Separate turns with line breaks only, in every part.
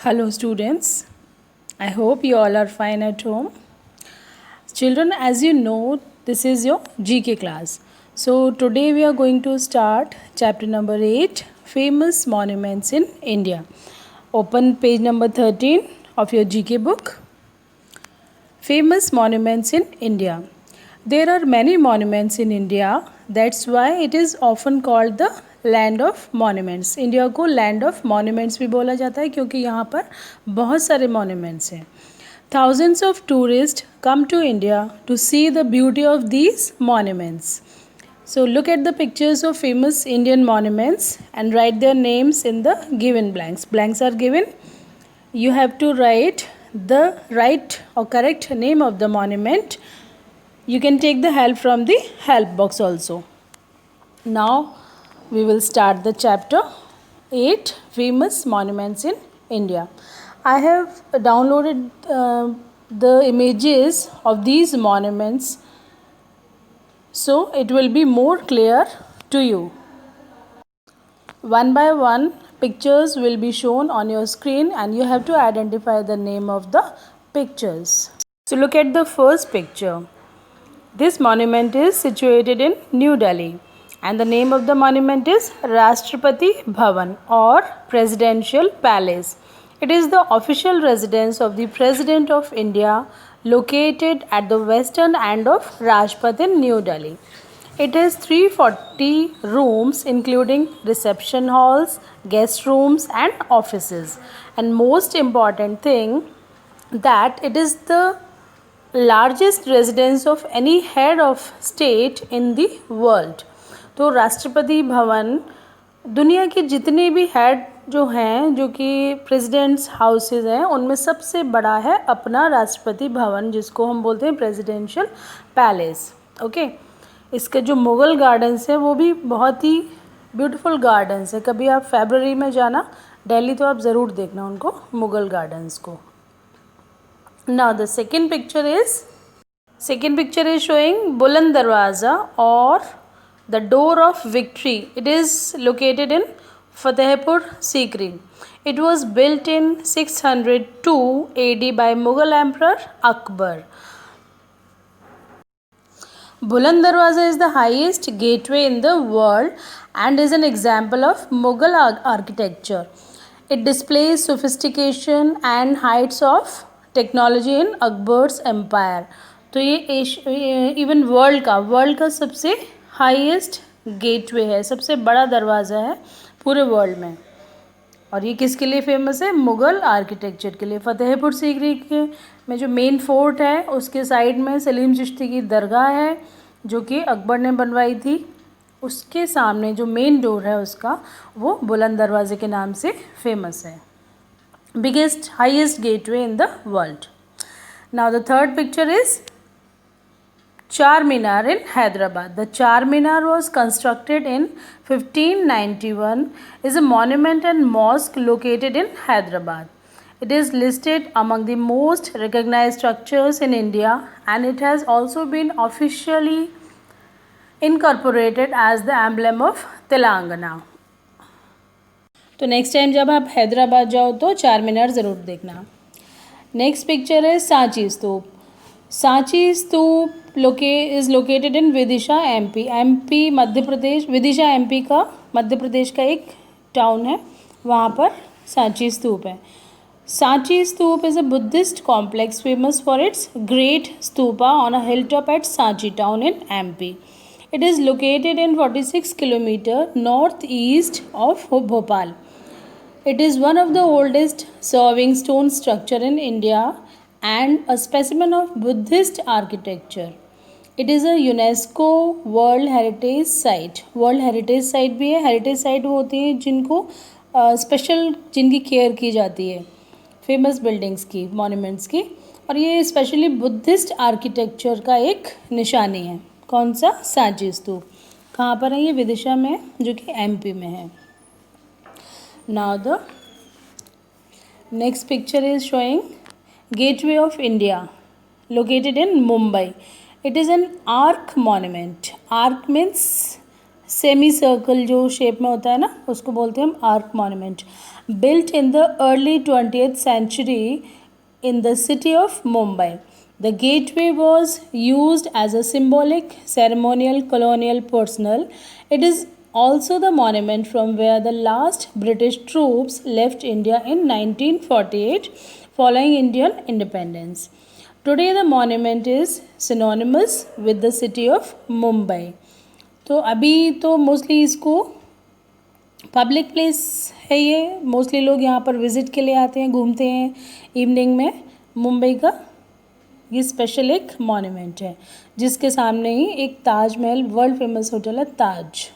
Hello, students. I hope you all are fine at home. Children, as you know, this is your GK class. So, today we are going to start chapter number 8 Famous Monuments in India. Open page number 13 of your GK book. Famous Monuments in India. There are many monuments in India. That's why it is often called the land of monuments. India को land of monuments भी बोला जाता है क्योंकि यहाँ पर बहुत सारे मॉन्यूमेंट्स हैं. Thousands of tourists come to India to see the beauty of these monuments. So look at the pictures of famous Indian monuments and write their names in the given blanks. Blanks are given. You have to write the right or correct name of the monument. You can take the help from the help box also. Now we will start the chapter 8 Famous Monuments in India. I have downloaded the images of these monuments so it will be more clear to you. One by one pictures will be shown on your screen and you have to identify the name of the pictures. So look at the first picture. This monument is situated in New Delhi. And the name of the monument is Rashtrapati Bhavan or Presidential Palace. It is the official residence of the President of India located at the western end of Rajpath in New Delhi. It has 340 rooms including reception halls, guest rooms and offices. And most important thing that it is the largest residence of any head of state in the world. तो राष्ट्रपति भवन दुनिया के जितने भी head जो हैं जो कि presidents houses हैं उनमें सबसे बड़ा है अपना राष्ट्रपति भवन जिसको हम बोलते हैं प्रेसिडेंशियल पैलेस. ओके, इसके जो मुग़ल गार्डन्स हैं वो भी बहुत ही ब्यूटीफुल गार्डन्स है. कभी आप फरवरी में जाना दिल्ली तो आप ज़रूर देखना उनको मुग़ल गार्डन्स को. Now the second picture is showing बुलंद दरवाज़ा और the door of victory. It is located in Fatehpur Sikri. It was built in 602 AD by Mughal Emperor Akbar. Buland Darwaza is the highest gateway in the world and is an example of Mughal architecture. It displays sophistication and heights of technology in Akbar's empire. तो ये even world का सबसे highest gateway है, सबसे बड़ा दरवाज़ा है पूरे वर्ल्ड में. और ये किसके लिए फेमस है? मुग़ल आर्किटेक्चर के लिए. फतेहपुर सीकरी के में जो मेन फोर्ट है उसके साइड में सलीम चिश्ती की दरगाह है जो कि अकबर ने बनवाई थी. उसके सामने जो मेन डोर है उसका वो बुलंद दरवाज़े के नाम से फेमस है. Biggest highest gateway in the world. Now the third picture is Charminar in Hyderabad. The Charminar was constructed in 1591. Is a monument and mosque located in Hyderabad. It is listed among the most recognized structures in India and it has also been officially incorporated as the emblem of Telangana. तो next time जब आप हैदराबाद जाओ तो चारमीनार ज़रूर देखना. Next picture है सांची स्तूप. सांची स्तूप is located in Vidisha MP Madhya Pradesh. Vidisha MP का मध्य प्रदेश का एक टाउन है, वहाँ पर सांची स्तूप है. Sanchi stupa is a Buddhist complex famous for its great stupa on a hill top at Sanchi town in MP. It is located in 46 kilometre north east of Bhopal. It is one of the oldest serving stone structure in India and a specimen of Buddhist architecture. It is a UNESCO World Heritage Site. World Heritage Site भी है. Heritage Site वो होती हैं जिनको special जिनकी care की जाती है, फेमस बिल्डिंग्स की, मॉन्यूमेंट्स की. और ये स्पेशली बुद्धिस्ट आर्किटेक्चर का एक निशानी है. कौन सा? सांची स्तूप. कहाँ पर है ये? विदिशा में, जो कि एमपी में है. Now the next picture is showing Gateway of India located in Mumbai. It is an arc monument. Arc means semi circle जो शेप में होता है ना, उसको बोलते हैं हम arc monument. Built in the early 20th century in the city of Mumbai. The gateway was used as a symbolic, ceremonial, colonial personnel. It is also the monument from where the last British troops left India in 1948 following Indian independence. Today the monument is synonymous with the city of Mumbai. तो अभी तो mostly इसको public place है, ये mostly लोग यहाँ पर visit के लिए आते हैं, घूमते हैं इवनिंग में. मुंबई का ये स्पेशल एक मॉन्यूमेंट है जिसके सामने ही एक ताजमहल वर्ल्ड फेमस होटल है ताज,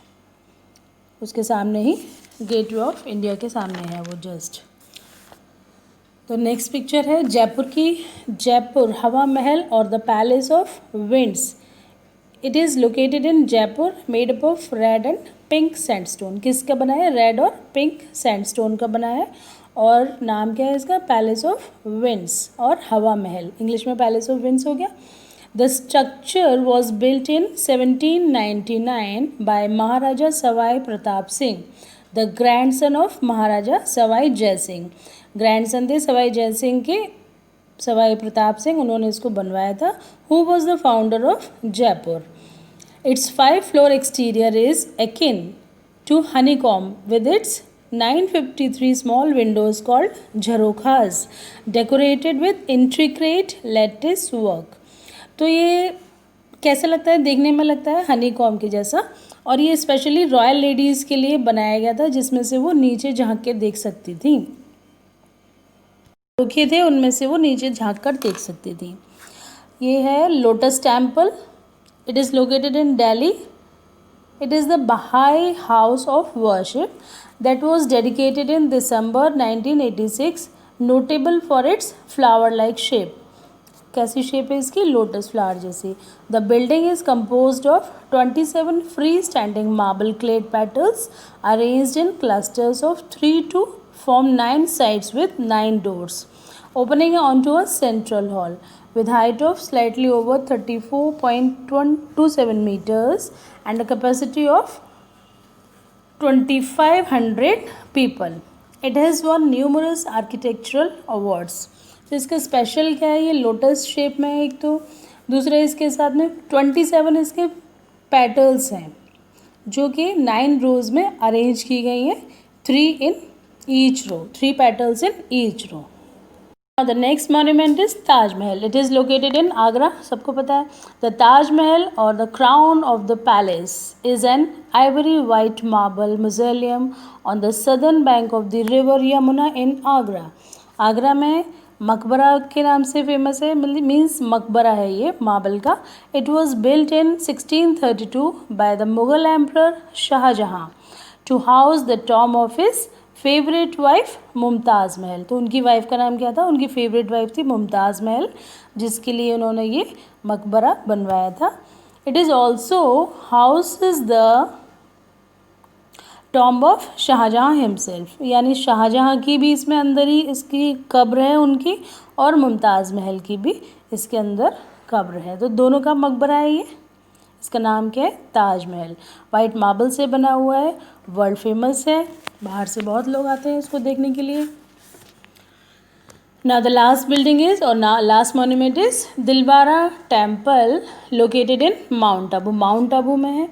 उसके सामने ही गेटवे ऑफ इंडिया के सामने है वो जस्ट. तो नेक्स्ट पिक्चर है जयपुर की. जयपुर हवा महल और the palace of winds. It is located in Jaipur, made up of red and pink sandstone. किसका बना है? रेड और पिंक सैंडस्टोन का बना है. और नाम क्या है इसका? पैलेस ऑफ विंड्स और हवा महल, इंग्लिश में पैलेस ऑफ विंड्स हो गया. The structure was built in 1799 by Maharaja Sawai Pratap Singh, the grandson of Maharaja Sawai Jai Singh. Grandson थे सवाई जय सिंह के, सवाई प्रताप सिंह, उन्होंने इसको बनवाया था. Who was the founder of Jaipur. Its 5-floor exterior is akin to honeycomb with its 953 small windows called झरोखास decorated with intricate lattice work. तो ये कैसा लगता है? देखने में लगता है हनीकॉम्ब के जैसा, और ये स्पेशली रॉयल लेडीज़ के लिए बनाया गया था जिसमें से वो नीचे झांक के देख सकती थी. झरोखे थे उनमें से वो नीचे झांक कर देख सकती थी. ये है lotus temple. It is located in Delhi. It is the Baha'i house of worship that was dedicated in December 1986, notable for its flower-like shape. कैसी शेप है इसकी? लोटस फ्लावर जैसी. The building is composed of 27 free-standing marble clad petals arranged in clusters of 3 to form 9 sides with 9 doors, opening onto a central hall. With height of slightly over 34.27 meters and a capacity of 2500 people. It has won numerous architectural awards. तो इसका special क्या है? ये lotus shape में है एक तो, दूसरा इसके साथ में 27 इसके पेटल्स हैं जो कि 9 रोज में अरेंज की गई हैं, 3 in each row, 3 petals in each row. Now the next monument is Taj Mahal. It is located in Agra. सबको पता है. The Taj Mahal or the crown of the palace is an ivory white marble mausoleum on the southern bank of the river Yamuna in Agra. Agra में मकबरा के नाम से famous है, means मकबरा है ये मार्बल का. It was built in 1632 by the Mughal Emperor Shahjahan to house the tomb of his favourite wife Mumtaz Mahal. तो उनकी वाइफ का नाम क्या था? उनकी फेवरेट वाइफ थी मुमताज़ महल, जिसके लिए उन्होंने ये मकबरा बनवाया था. It is also house is the tomb of Shahjahan himself, यानी शाहजहाँ की भी इसमें अंदर ही इसकी कब्र है उनकी, और मुमताज़ महल की भी इसके अंदर कब्र है. तो दोनों का मकबरा है ये. इसका नाम क्या है? ताजमहल. वाइट मार्बल से बना हुआ है, वर्ल्ड फेमस है, बाहर से बहुत लोग आते हैं इसको देखने के लिए. Now the last building is और last monument is Dilwara temple located in mount Abu. Mount Abu में है.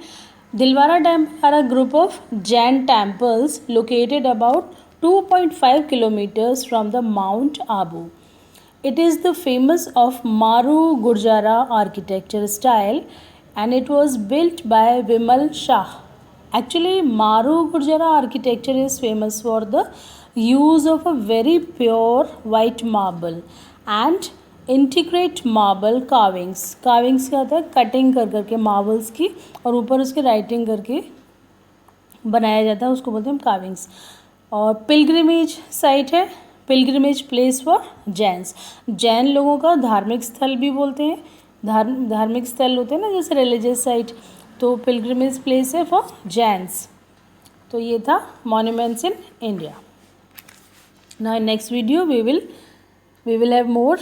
Dilwara temple are a group of Jain temples located about 2.5 kilometers from the mount Abu. It is the famous of Maru Gurjara architecture style and it was built by Vimal Shah. Actually, Maru Gurjara architecture is famous for the use of a very pure white marble and intricate marble carvings. Carvings क्या होता है? Cutting कर करके marbles की और ऊपर उसके writing करके बनाया जाता है, उसको बोलते हैं कार्विंग्स. और पिलग्रिमेज साइट है, pilgrimage place for Jains. Jain लोगों का धार्मिक स्थल भी बोलते हैं. धार्मिक स्थल होते हैं ना जैसे रिलीजियस साइट, तो पिलग्रिमेज प्लेस है फॉर जैन्स. तो ये था monuments in India. Now in next video we will have more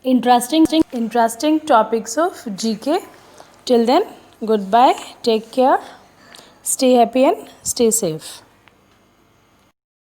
interesting topics of GK. Till then, Goodbye. Take care. Stay happy and stay safe.